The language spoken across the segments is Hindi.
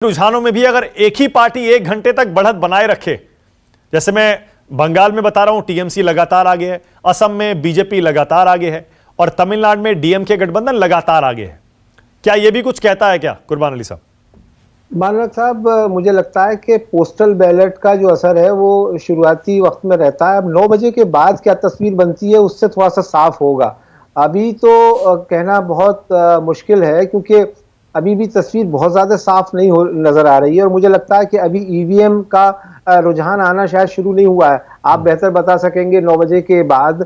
रुझानों में भी अगर एक ही पार्टी 1 घंटे तक बढ़त बनाए रखे, जैसे मैं बंगाल में बता रहा हूं टीएमसी लगातार आगे है, असम में बीजेपी लगातार आगे है और तमिलनाडु में डीएमके गठबंधन लगातार आगे है, क्या यह भी कुछ कहता है क्या कुर्बान अली साहब? मानक साहब, मुझे लगता है कि पोस्टल बैलेट का जो असर है वो शुरुआती वक्त में रहता है। अब 9 बजे के बाद क्या तस्वीर बनती है उससे थोड़ा सा साफ होगा। अभी तो कहना बहुत मुश्किल है, क्योंकि अभी भी तस्वीर बहुत ज़्यादा साफ नहीं नज़र आ रही है और मुझे लगता है कि अभी ईवीएम का रुझान आना शायद शुरू नहीं हुआ है। आप बेहतर बता सकेंगे, 9 बजे के बाद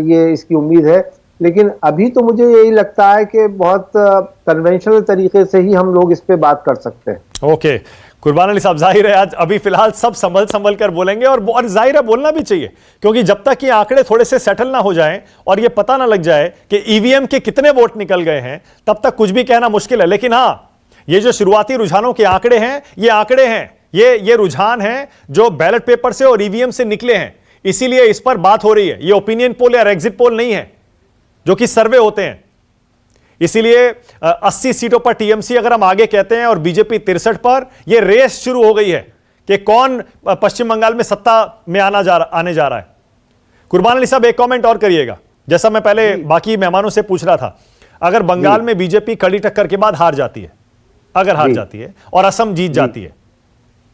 ये इसकी उम्मीद है। लेकिन अभी तो मुझे यही लगता है कि बहुत कन्वेंशनल तरीके से ही हम लोग इस पे बात कर सकते हैं। ओके कुर्बान अली साहब, जाहिर है आज अभी फिलहाल सब संभल कर बोलेंगे और जाहिर है बोलना भी चाहिए, क्योंकि जब तक ये आंकड़े थोड़े से सेटल ना हो जाएं और ये पता ना लग जाए कि ईवीएम के कितने वोट निकल गए हैं, तब तक कुछ भी कहना मुश्किल है। लेकिन हाँ, ये जो शुरुआती रुझानों के आंकड़े हैं, ये आंकड़े हैं, ये रुझान हैं जो बैलेट पेपर से और ईवीएम से निकले हैं, इसीलिए इस पर बात हो रही है। ये ओपिनियन पोल या एग्जिट पोल नहीं है जो कि सर्वे होते हैं। इसीलिए 80 सीटों पर टीएमसी अगर हम आगे कहते हैं और बीजेपी 63 पर, यह रेस शुरू हो गई है कि कौन पश्चिम बंगाल में सत्ता में आने जा रहा है। कुर्बान अली साहब, एक कमेंट और करिएगा, जैसा मैं पहले बाकी मेहमानों से पूछ रहा था, अगर बंगाल में बीजेपी कड़ी टक्कर के बाद हार जाती है, अगर हार जाती है और असम जीत जाती है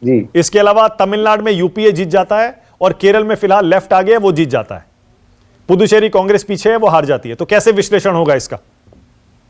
जी, इसके अलावा तमिलनाडु में यूपीए जीत जाता है और केरल में फिलहाल लेफ्ट आ गया, वो जीत जाता है, पुदुचेरी कांग्रेस पीछे है, वो हार जाती है, तो कैसे विश्लेषण होगा इसका?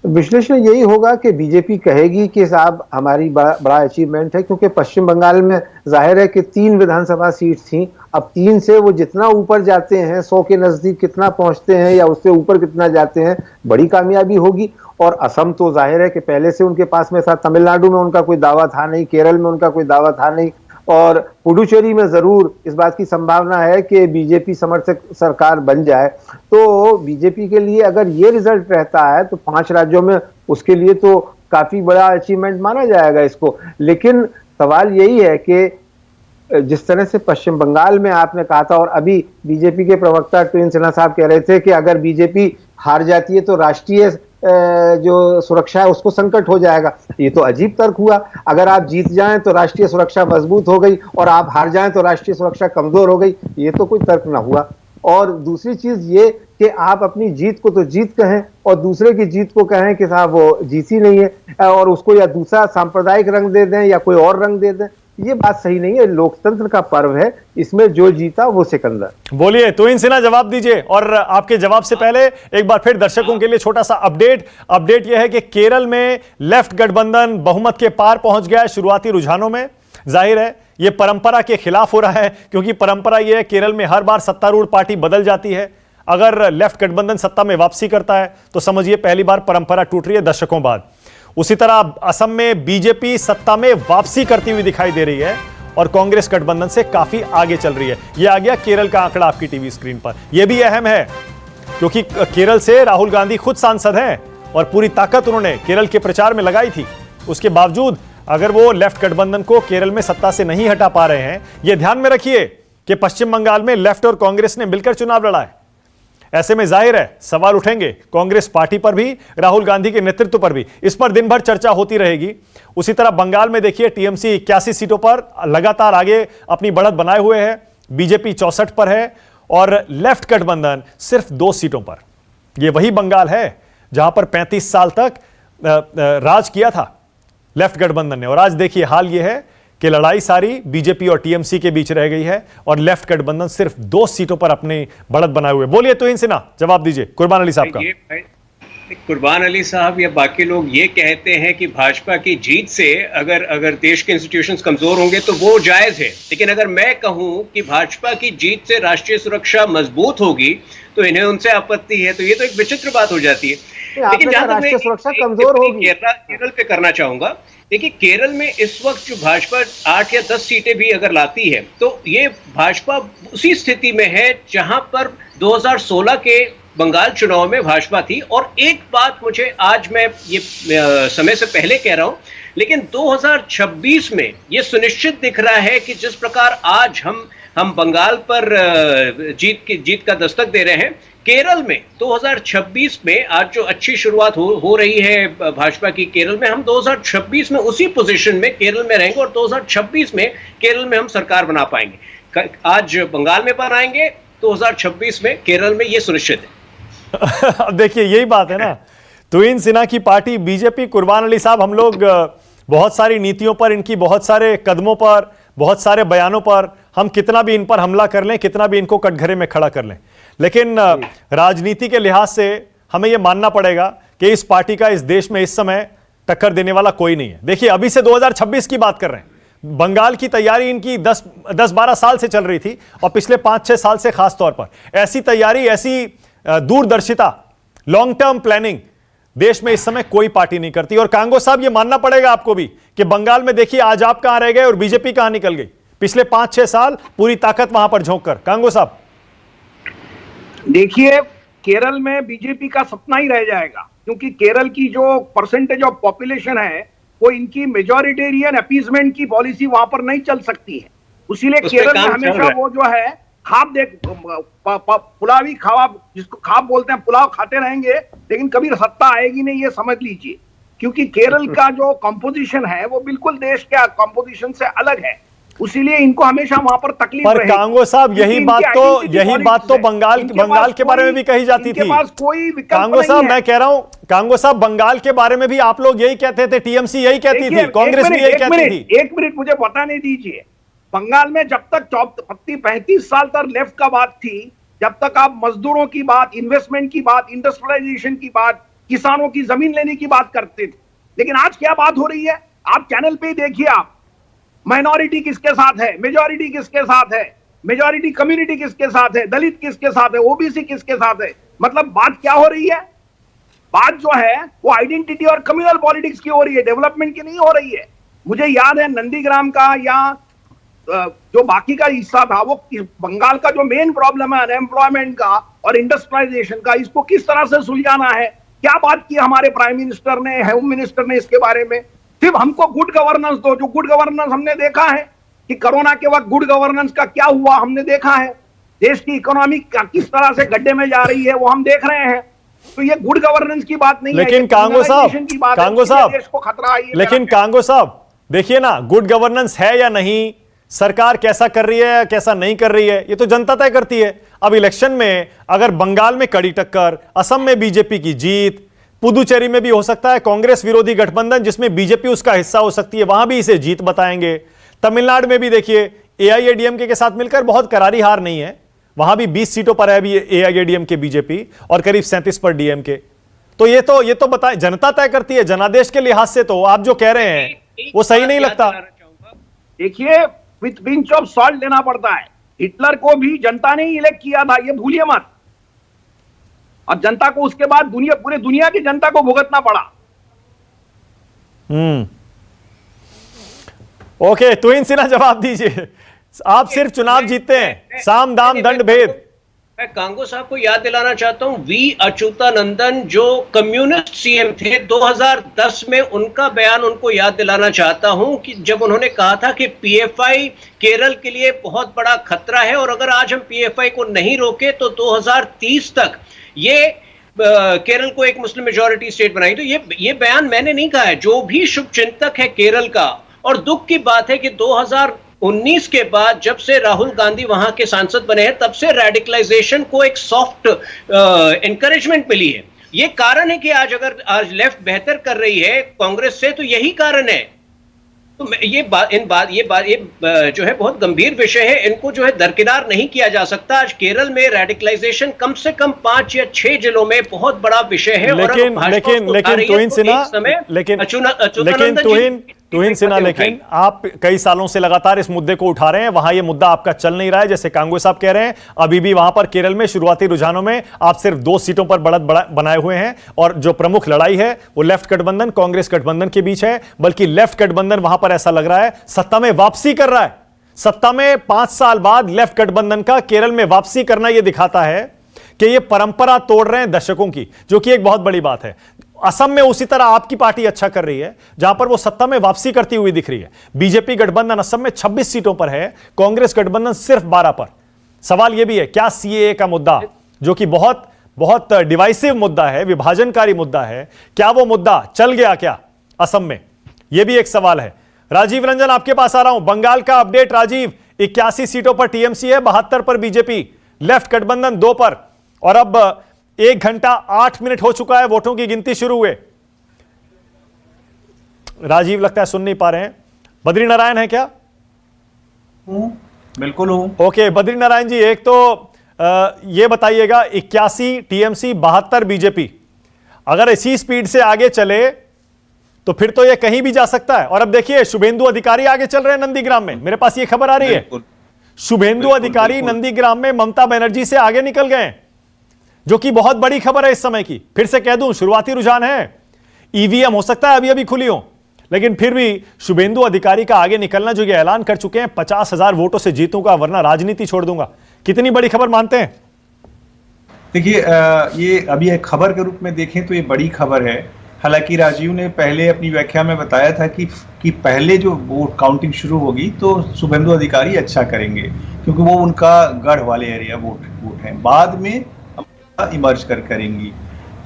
विश्लेषण यही होगा कि बीजेपी कहेगी कि साहब हमारी बड़ा अचीवमेंट है, क्योंकि पश्चिम बंगाल में जाहिर है कि 3 विधानसभा सीट थी। अब 3 से वो जितना ऊपर जाते हैं, 100 के नजदीक कितना पहुंचते हैं या उससे ऊपर कितना जाते हैं, बड़ी कामयाबी होगी। और असम तो जाहिर है कि पहले से उनके पास में था, तमिलनाडु में उनका कोई दावा था नहीं, केरल में उनका कोई दावा था नहीं, और पुडुचेरी में जरूर इस बात की संभावना है कि बीजेपी समर्थक सरकार बन जाए। तो बीजेपी के लिए अगर ये रिजल्ट रहता है तो 5 राज्यों में उसके लिए तो काफी बड़ा अचीवमेंट माना जाएगा इसको। लेकिन सवाल यही है कि जिस तरह से पश्चिम बंगाल में आपने कहा था, और अभी बीजेपी के प्रवक्ता टवीन सिन्हा साहब कह रहे थे कि अगर बीजेपी हार जाती है तो राष्ट्रीय जो सुरक्षा है उसको संकट हो जाएगा। ये तो अजीब तर्क हुआ। अगर आप जीत जाएं तो राष्ट्रीय सुरक्षा मजबूत हो गई और आप हार जाएं तो राष्ट्रीय सुरक्षा कमजोर हो गई, ये तो कोई तर्क ना हुआ। और दूसरी चीज ये कि आप अपनी जीत को तो जीत कहें और दूसरे की जीत को कहें कि साहब वो जीती नहीं है, और उसको या दूसरा सांप्रदायिक रंग दे दें या कोई और रंग दे दें, ये बात सही नहीं है। लोकतंत्र का पर्व है, इसमें जो जीता वो सिकंदर। बोलिए तवीन सिन्हा, जवाब दीजिए। और आपके जवाब से पहले एक बार फिर दर्शकों के लिए छोटा सा अपडेट यह है कि केरल में लेफ्ट गठबंधन बहुमत के पार पहुंच गया है शुरुआती रुझानों में। जाहिर है यह परंपरा के खिलाफ हो रहा है, क्योंकि परंपरा यह है केरल में हर बार सत्तारूढ़ पार्टी बदल जाती है। अगर लेफ्ट गठबंधन सत्ता में वापसी करता है तो समझिए पहली बार परंपरा टूट रही है दशकों बाद। उसी तरह असम में बीजेपी सत्ता में वापसी करती हुई दिखाई दे रही है और कांग्रेस गठबंधन से काफी आगे चल रही है। यह आ गया केरल का आंकड़ा आपकी टीवी स्क्रीन पर। यह भी अहम है क्योंकि केरल से राहुल गांधी खुद सांसद हैं और पूरी ताकत उन्होंने केरल के प्रचार में लगाई थी। उसके बावजूद अगर वो लेफ्ट गठबंधन को केरल में सत्ता से नहीं हटा पा रहे हैं, यह ध्यान में रखिए कि पश्चिम बंगाल में लेफ्ट और कांग्रेस ने मिलकर चुनाव लड़ा है। ऐसे में जाहिर है सवाल उठेंगे कांग्रेस पार्टी पर भी, राहुल गांधी के नेतृत्व पर भी। इस पर दिन भर चर्चा होती रहेगी। उसी तरह बंगाल में देखिए टीएमसी 81 सीटों पर लगातार आगे अपनी बढ़त बनाए हुए है, बीजेपी 64 पर है और लेफ्ट गठबंधन सिर्फ 2 सीटों पर। यह वही बंगाल है जहां पर 35 साल तक राज किया था लेफ्ट गठबंधन ने, और आज देखिए हाल यह है कि लड़ाई सारी बीजेपी और टीएमसी के बीच रह गई है और लेफ्ट गठबंधन सिर्फ 2 सीटों पर अपनी बढ़त बनाए हुए। बोलिए तवीन सिन्हा, जवाब दीजिए कुर्बान अली साहब का। कुर्बान अली साहब या बाकी लोग ये कहते हैं कि भाजपा की जीत से अगर देश के इंस्टीट्यूशंस कमजोर होंगे तो वो जायज है, लेकिन अगर मैं कहूं कि भाजपा की जीत से राष्ट्रीय सुरक्षा मजबूत होगी तो इन्हें उनसे आपत्ति है, तो ये तो एक विचित्र बात हो जाती है। लेकिन जहां तक मैं सुरक्षा कमजोर होगी, केरल पे करना चाहूंगा। देखिए केरल में इस वक्त जो भाजपा 8 या 10 सीटें भी अगर लाती है तो ये भाजपा उसी स्थिति में है जहां पर 2016 के बंगाल चुनाव में भाजपा थी। और एक बात मुझे आज मैं ये समय से पहले कह रहा हूं, लेकिन 2026 में ये सुनिश्चित दिख रहा है कि जिस प्रकार आज हम बंगाल पर जीत का दस्तक दे रहे हैं, केरल में 2026 में आज जो अच्छी शुरुआत हो रही है भाजपा की केरल में, हम 2026 में उसी पोजीशन में केरल में रहेंगे और 2026 में केरल में हम सरकार बना पाएंगे। आज बंगाल में बनाएंगे, 2026 में केरल में, ये सुनिश्चित है। अब देखिए यही बात है ना, तुहिन सिन्हा की पार्टी बीजेपी, कुर्बान अली साहब, हम लोग बहुत सारी नीतियों पर, इनकी बहुत सारे कदमों पर, बहुत सारे बयानों पर हम कितना भी इन पर हमला कर लें, कितना भी इनको कटघरे में खड़ा कर लें, लेकिन राजनीति के लिहाज से हमें यह मानना पड़ेगा कि इस पार्टी का इस देश में इस समय टक्कर देने वाला कोई नहीं है। देखिए अभी से 2026 की बात कर रहे हैं, बंगाल की तैयारी इनकी 10-12 साल से चल रही थी और पिछले 5-6 साल से खास तौर पर ऐसी तैयारी, ऐसी दूरदर्शिता, लॉन्ग टर्म प्लानिंग देश में इस समय कोई पार्टी नहीं करती। और कांगो साहब, ये मानना पड़ेगा आपको भी कि बंगाल में देखिए आज आप कहां रह गए और बीजेपी कहां निकल गई पिछले 5-6 साल पूरी ताकत वहां पर झोंक कर। कांगो साहब देखिए, केरल में बीजेपी का सपना ही रह जाएगा, क्योंकि केरल की जो परसेंटेज ऑफ पॉपुलेशन है वो इनकी मेजॉरिटेरियन अपीजमेंट की पॉलिसी वहां पर नहीं चल सकती है। इसीलिए केरल में हमेशा वो जो है खाब देख पुलावी खाब, जिसको खाब बोलते हैं, पुलाव खाते रहेंगे, लेकिन कभी सत्ता आएगी नहीं, ये समझ लीजिए। क्योंकि केरल का जो कंपोजिशन है वो बिल्कुल देश के कंपोजिशन से अलग है, इसीलिए इनको हमेशा वहां पर तकलीफ पर कांगो साहब यही बात तो बंगाल के बारे में भी कही जाती थी। कांगो साहब मैं कह रहा हूं, कांगो साहब बंगाल के बारे में भी आप लोग यही कहते थे, टीएमसी यही कहती थी, कांग्रेस भी यही कहती थी। एक मिनट मुझे बताने दीजिए, बंगाल में जब तक 35 साल तक लेफ्ट का बात थी, जब तक आप मजदूरों की बात, इन्वेस्टमेंट की बात, इंडस्ट्रियलाइजेशन की बात, किसानों की जमीन लेने की बात करते थे, लेकिन आज क्या बात हो रही है? आप चैनल पे देखिए, आप माइनॉरिटी किसके साथ है, मेजॉरिटी किसके साथ है, मेजॉरिटी कम्युनिटी किसके साथ है, दलित किसके साथ है, ओबीसी किसके साथ है, मतलब बात क्या हो रही है? बात जो है वो आइडेंटिटी और कम्युनल पॉलिटिक्स की हो रही है, डेवलपमेंट की नहीं हो रही है। मुझे याद है नंदीग्राम का या जो बाकी का हिस्सा था, वो बंगाल का जो मेन प्रॉब्लम है अनएम्प्लॉयमेंट का और इंडस्ट्रियलाइजेशन का, इसको किस तरह से सुलझाना है, क्या बात की हमारे प्राइम मिनिस्टर ने, होम मिनिस्टर ने इसके बारे में। सिर्फ हमको गुड गवर्नेंस दो, जो गुड गवर्नेंस हमने देखा है कि कोरोना के वक्त गुड गवर्नेंस का क्या हुआ हमने देखा है, देश की इकोनॉमी किस तरह से गड्ढे में जा रही है वो हम देख रहे हैं। तो ये गुड गवर्नेंस की बात नहीं है, लेकिन कांगो साहब, देश को खतरा है। लेकिन कांगो साहब देखिए ना, गुड गवर्नेंस है या नहीं, सरकार कैसा कर रही है कैसा नहीं कर रही है, ये तो जनता तय करती है। अब इलेक्शन में अगर बंगाल में कड़ी टक्कर, असम में बीजेपी की जीत, पुदुचेरी में भी हो सकता है कांग्रेस विरोधी गठबंधन जिसमें बीजेपी उसका हिस्सा हो सकती है, वहां भी इसे जीत बताएंगे। तमिलनाडु में भी देखिए एआईएडीएमके के साथ मिलकर बहुत करारी हार नहीं है, वहां भी 20 सीटों पर है अभी एआईएडीएमके बीजेपी और करीब 37 पर डीएमके। तो ये तो बताए, जनता तय करती है। जनादेश के लिहाज से तो आप जो कह रहे हैं वो सही नहीं लगता। देखिए, विथ पिंच ऑफ सॉल्ट लेना पड़ता है। हिटलर को भी जनता ने ही इलेक्ट किया था, ये भूलिए मत, और जनता को उसके बाद पूरे दुनिया की जनता को भुगतना पड़ा। ओके, तुहिन सिन्हा जवाब दीजिए। आप सिर्फ चुनाव जीतते हैं, साम दाम दंड भेद। मैं कांगो साहब को याद दिलाना चाहता हूं, वी अच्युतानंदन जो कम्युनिस्ट सीएम थे 2010 में, उनका बयान उनको याद दिलाना चाहता हूं कि जब उन्होंने कहा था कि पीएफआई केरल के लिए बहुत बड़ा खतरा है और अगर आज हम पीएफआई को नहीं रोके तो 2030 तक ये केरल को एक मुस्लिम मेजॉरिटी स्टेट बनाई। तो ये बयान मैंने नहीं कहा है, जो भी शुभचिंतक है केरल का। और दुख की बात है कि 2019 के बाद जब से राहुल गांधी वहां के सांसद बने हैं, तब से रेडिकलाइजेशन को एक सॉफ्ट एनकरेजमेंट मिली है। ये कारण है कि आज लेफ्ट बेहतर कर रही है कांग्रेस से, तो यही कारण है। तो ये जो है बहुत गंभीर विषय है, इनको जो है दरकिनार नहीं किया जा सकता। आज केरल में रेडिकलाइजेशन कम से कम 5 या 6 जिलों में बहुत बड़ा विषय है। तुहिन सिन्हा, लेकिन आप कई सालों से लगातार इस मुद्दे को उठा रहे हैं, वहां ये मुद्दा आपका चल नहीं रहा है, जैसे कांगो साहब कह रहे हैं। अभी भी वहां पर केरल में शुरुआती रुझानों में आप सिर्फ 2 सीटों पर बढ़त बनाए हुए हैं और जो प्रमुख लड़ाई है वो लेफ्ट गठबंधन कांग्रेस गठबंधन के बीच है, बल्कि लेफ्ट गठबंधन वहां पर ऐसा लग रहा है सत्ता में वापसी कर रहा है। सत्ता में 5 साल बाद लेफ्ट गठबंधन का केरल में वापसी करना यह दिखाता है कि ये परंपरा तोड़ रहे हैं दशकों की, जो कि एक बहुत बड़ी बात है। असम में उसी तरह आपकी पार्टी अच्छा कर रही है, जहां पर वो सत्ता में वापसी करती हुई दिख रही है। बीजेपी गठबंधन असम में 26 सीटों पर है, कांग्रेस गठबंधन सिर्फ 12 पर। सवाल यह भी है क्या सीएए का मुद्दा, जो कि बहुत बहुत डिवाइसिव मुद्दा है, विभाजनकारी मुद्दा है। क्या वो मुद्दा चल गया क्या असम में? यह भी एक सवाल है। राजीव रंजन, आपके पास आ रहा हूं। बंगाल का अपडेट राजीव, 81 सीटों पर टीएमसी है, 72 पर बीजेपी, लेफ्ट गठबंधन 2 पर, और अब 1 घंटा 8 मिनट हो चुका है वोटों की गिनती शुरू हुए। राजीव लगता है सुन नहीं पा रहे हैं। बद्री नारायण है क्या? बिल्कुल हूं। ओके बद्री नारायण जी, एक तो ये बताइएगा, 81 टीएमसी, 72 बीजेपी, अगर इसी स्पीड से आगे चले तो फिर तो ये कहीं भी जा सकता है। और अब देखिए शुभेंदु अधिकारी आगे चल रहे हैं नंदीग्राम में, मेरे पास ये खबर आ रही है। शुभेंदु अधिकारी नंदीग्राम में ममता बनर्जी से आगे निकल गए, जो कि बहुत बड़ी खबर है इस समय की। फिर से कह दूं, शुरुआती रुझान है, ईवीएम हो सकता है अभी अभी खुली हो, लेकिन फिर भी शुभेंदु अधिकारी का आगे निकलना, जो ये ऐलान कर चुके हैं 50,000 वोटों से जीतूंगा वरना राजनीति छोड़ दूंगा, कितनी बड़ी खबर मानते हैं? देखिए, ये अभी एक खबर के रूप में देखें तो ये बड़ी खबर है। हालांकि राजीव ने पहले अपनी व्याख्या में बताया था कि पहले जो वोट काउंटिंग शुरू होगी तो शुभेंदु अधिकारी अच्छा करेंगे, क्योंकि वो उनका गढ़ वाले एरिया वोट है, बाद में इमर्ज करेंगी।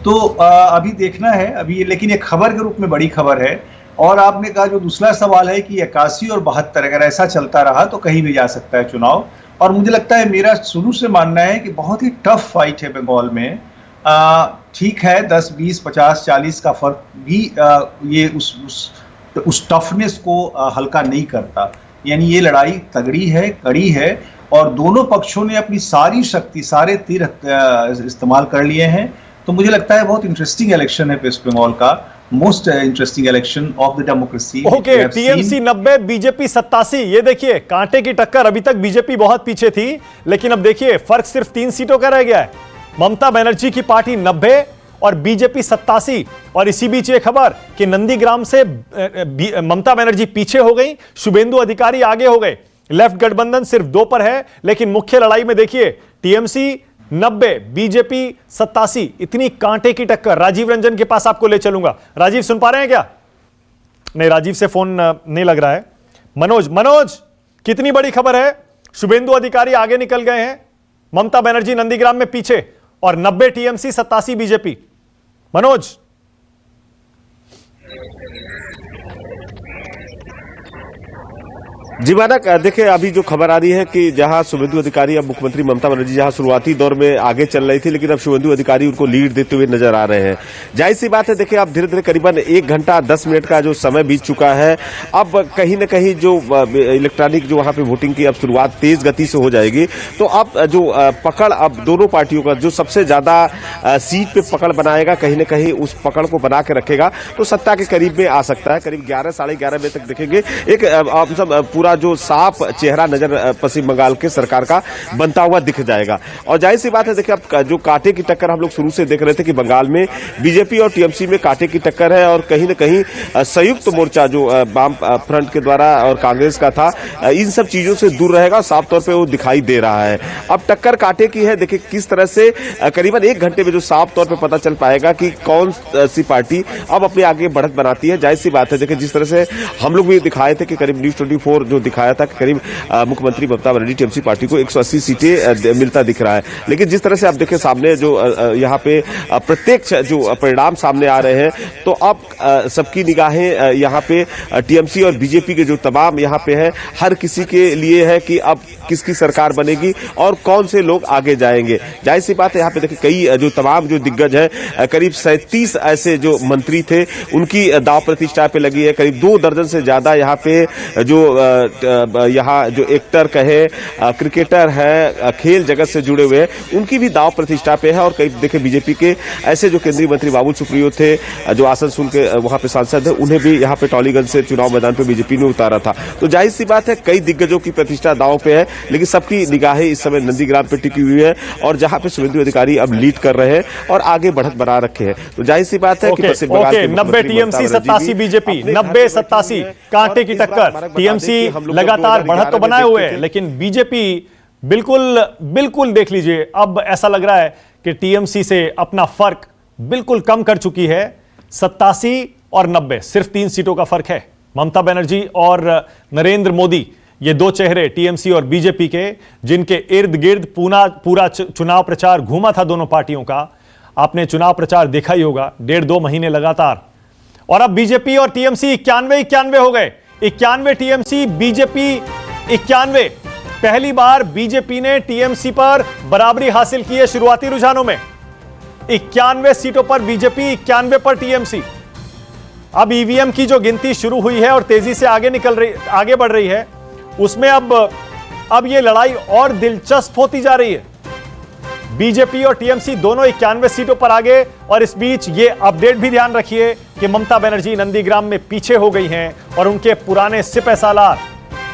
तो अभी देखना है अभी, लेकिन ये खबर के रूप में बड़ी खबर है। और आपने कहा जो दूसरा सवाल है कि 81 और 72, अगर ऐसा चलता रहा तो कहीं भी जा सकता है चुनाव। और मुझे लगता है, मेरा शुरू से मानना है कि बहुत ही टफ फाइट है बंगाल में। ठीक है, 10, 20, 50, 40 का फर्क भी ये उस टफनेस को हल्का नहीं करता। यानी ये लड़ाई तगड़ी है, कड़ी है, और दोनों पक्षों ने अपनी सारी शक्ति, सारे तीर इस्तेमाल कर लिए हैं। तो मुझे लगता है बहुत इंटरेस्टिंग इलेक्शन है वेस्ट बंगाल का, most interesting election of the democracy. Okay, TMC 90, BJP 87। ये देखिए कांटे की टक्कर, अभी तक बीजेपी बहुत पीछे थी, लेकिन अब देखिए फर्क सिर्फ 3 सीटों का रह गया है। ममता बनर्जी की पार्टी 90 और बीजेपी 87। और इसी बीच ये खबर कि नंदीग्राम से ममता बनर्जी पीछे हो गई, शुभेंदु अधिकारी आगे हो गए, लेफ्ट गठबंधन सिर्फ 2 पर है। लेकिन मुख्य लड़ाई में देखिए टीएमसी 90, बीजेपी 87, इतनी कांटे की टक्कर। राजीव रंजन के पास आपको ले चलूंगा। राजीव सुन पा रहे हैं क्या? नहीं, राजीव से फोन नहीं लग रहा है। मनोज, कितनी बड़ी खबर है? शुभेंदु अधिकारी आगे निकल गए हैं, ममता बनर्जी नंदीग्राम में पीछे, और 90 टीएमसी, 87 बीजेपी। मनोज, जी मानक, देखिए अभी जो खबर आ रही है कि जहां शुभेंदु अधिकारी, अब मुख्यमंत्री ममता बनर्जी जहां शुरुआती दौर में आगे चल रही थी, लेकिन अब शुभेंदु अधिकारी उनको लीड देते हुए नजर आ रहे हैं। जाहिर सी बात है, देखिए अब धीरे धीरे करीबन 1 घंटा 10 मिनट का जो समय बीत चुका है। अब कहीं न कहीं जो इलेक्ट्रॉनिक जो वहां पे वोटिंग की अब शुरुआत तेज गति से हो जाएगी। तो अब जो पकड़ अब दोनों पार्टियों का, जो सबसे ज्यादा सीट पे पकड़ बनाएगा, कहीं न कहीं उस पकड़ को बना के रखेगा तो सत्ता के करीब में आ सकता है। करीब 11, साढ़े 11 बजे तक देखेंगे एक आप सब पूरा जो साफ चेहरा नजर पश्चिम बंगाल के सरकार का बनता हुआ दिख जाएगा। और जाहिर सी बात है, देखिए अब जो कांटे की टक्कर हम लोग शुरू से देख रहे थे कि बंगाल में बीजेपी और टीएमसी में कांटे की टक्कर है, और कहीं न कहीं संयुक्त मोर्चा जो वाम फ्रंट के द्वारा और कांग्रेस का था, इन सब चीजों से दूर रहेगा, साफ तौर पर वो दिखाई दे रहा है। अब टक्कर कांटे की है, देखिए किस तरह से करीबन 1 घंटे में जो साफ तौर पर पता चल पाएगा कि कौन सी पार्टी अब अपने आगे बढ़त बनाती है। जाहिर सी बात है, देखिए जिस तरह से हम लोग भी दिखाए थे कि करीब न्यूज 24 जो दिखाया था कि करीब मुख्यमंत्री ममता बनर्जी टीएमसी पार्टी को 180 सीटें मिलता दिख रहा है। लेकिन जिस तरह से आप देखें सामने जो यहाँ पे प्रत्यक्ष जो परिणाम सामने आ रहे हैं, तो अब सबकी निगाहें यहाँ पे टीएमसी और बीजेपी के जो तमाम यहाँ पे है, हर किसी के लिए है कि अब किसकी सरकार बनेगी और कौन से लोग आगे जाएंगे। जाहिर सी बात है, यहाँ पे देखिए कई जो तमाम जो दिग्गज है, करीब 37 ऐसे जो मंत्री थे, उनकी दाव प्रतिष्ठा पे लगी है। करीब 2 दर्जन से ज्यादा यहाँ पे जो यहाँ जो एक्टर कहे, क्रिकेटर है, खेल जगत से जुड़े हुए हैं, उनकी भी दाव प्रतिष्ठा पे है। और कई देखे बीजेपी के ऐसे जो केंद्रीय मंत्री बाबुल सुप्रियो थे, जो आसनसोल के वहां पे सांसद है, उन्हें भी यहाँ पे टॉलीगंज से चुनाव मैदान पे बीजेपी ने उतारा था। तो जाहिर सी बात है, कई दिग्गजों की प्रतिष्ठा दाव पे है, लेकिन सबकी निगाहें इस समय नंदीग्राम पे टिकी हुई है, और जहां पे शुभेंदु अधिकारी अब लीड कर रहे हैं और आगे बढ़त बना रखे हैं। तो जाहिर सी बात है कि पश्चिम बंगाल के 90 टीएमसी, 87 बीजेपी, 90, 87 कांटे की टक्कर। टीएमसी लगातार बढ़त तो बनाए हुए है, लेकिन बीजेपी बिल्कुल देख लीजिए, अब ऐसा लग रहा है कि टीएमसी से अपना फर्क बिल्कुल कम कर चुकी है। 87 और 90 सिर्फ 3 सीटों का फर्क है। ममता बनर्जी और नरेंद्र मोदी, ये 2 चेहरे टीएमसी और बीजेपी के, जिनके इर्द गिर्द पूरा चुनाव प्रचार घूमा था दोनों पार्टियों का, आपने चुनाव प्रचार देखा ही होगा, 1.5-2 महीने लगातार। और अब बीजेपी और टीएमसी 91 हो गए, 91 टीएमसी बीजेपी 91। पहली बार बीजेपी ने टीएमसी पर बराबरी हासिल की है शुरुआती रुझानों में। 91 सीटों पर बीजेपी, 91 पर टीएमसी। अब ईवीएम की जो गिनती शुरू हुई है और तेजी से आगे बढ़ रही है, उसमें अब ये लड़ाई और दिलचस्प होती जा रही है। बीजेपी और टीएमसी दोनों 91 सीटों पर आगे। और इस बीच ये अपडेट भी ध्यान रखिए कि ममता बनर्जी नंदीग्राम में पीछे हो गई हैं और उनके पुराने सिपह सालार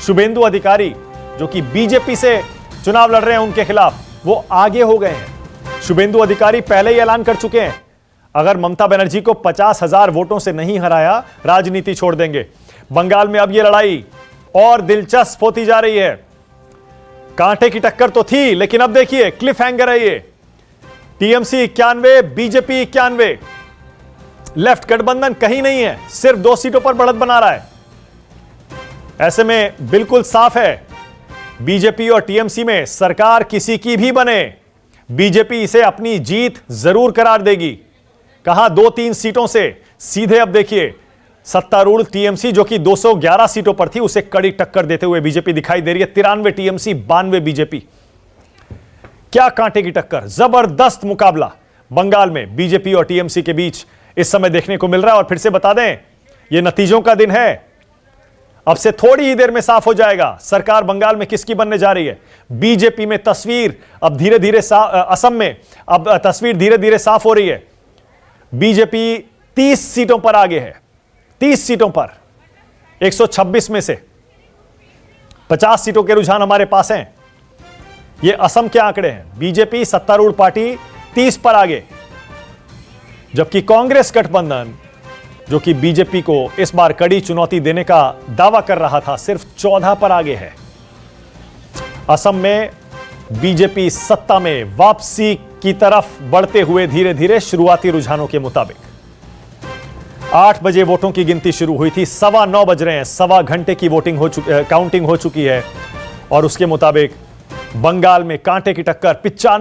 शुभेंदु अधिकारी, जो कि बीजेपी से चुनाव लड़ रहे हैं, उनके खिलाफ वो आगे हो गए हैं। शुभेंदु अधिकारी पहले ही ऐलान कर चुके हैं, अगर ममता बनर्जी को 50,000 वोटों से नहीं हराया, राजनीति छोड़ देंगे। बंगाल में अब यह लड़ाई और दिलचस्प होती जा रही है। कांटे की टक्कर तो थी, लेकिन अब देखिए क्लिफ हैंगर है ये। TMC 91, BJP 91। लेफ्ट गठबंधन कहीं नहीं है, सिर्फ 2 सीटों पर बढ़त बना रहा है। ऐसे में बिल्कुल साफ है, बीजेपी और टीएमसी में सरकार किसी की भी बने, बीजेपी इसे अपनी जीत जरूर करार देगी। कहां 2-3 सीटों से सीधे अब देखिए सत्तारूढ़ टीएमसी, जो कि 211 सीटों पर थी, उसे कड़ी टक्कर देते हुए बीजेपी दिखाई दे रही है। 93 टीएमसी, 92 बीजेपी। क्या कांटे की टक्कर, जबरदस्त मुकाबला बंगाल में बीजेपी और टीएमसी के बीच इस समय देखने को मिल रहा है। और फिर से बता दें, यह नतीजों का दिन है। अब से थोड़ी ही देर में साफ हो जाएगा सरकार बंगाल में किसकी बनने जा रही है। बीजेपी में तस्वीर अब धीरे धीरे असम में अब तस्वीर धीरे धीरे साफ हो रही है। बीजेपी 30 सीटों पर आगे है, 30 सीटों पर 126 में से 50 सीटों के रुझान हमारे पास हैं। ये असम के आंकड़े हैं। बीजेपी सत्तारूढ़ पार्टी 30 पर आगे, जबकि कांग्रेस गठबंधन, जो कि बीजेपी को इस बार कड़ी चुनौती देने का दावा कर रहा था, सिर्फ 14 पर आगे है। असम में बीजेपी सत्ता में वापसी की तरफ बढ़ते हुए धीरे धीरे शुरुआती रुझानों के मुताबिक 8 बजे वोटों की गिनती शुरू हुई थी, 9:15 बज रहे हैं, 1.25 घंटे की काउंटिंग हो चुकी है। और उसके मुताबिक बंगाल में कांटे की टक्कर 95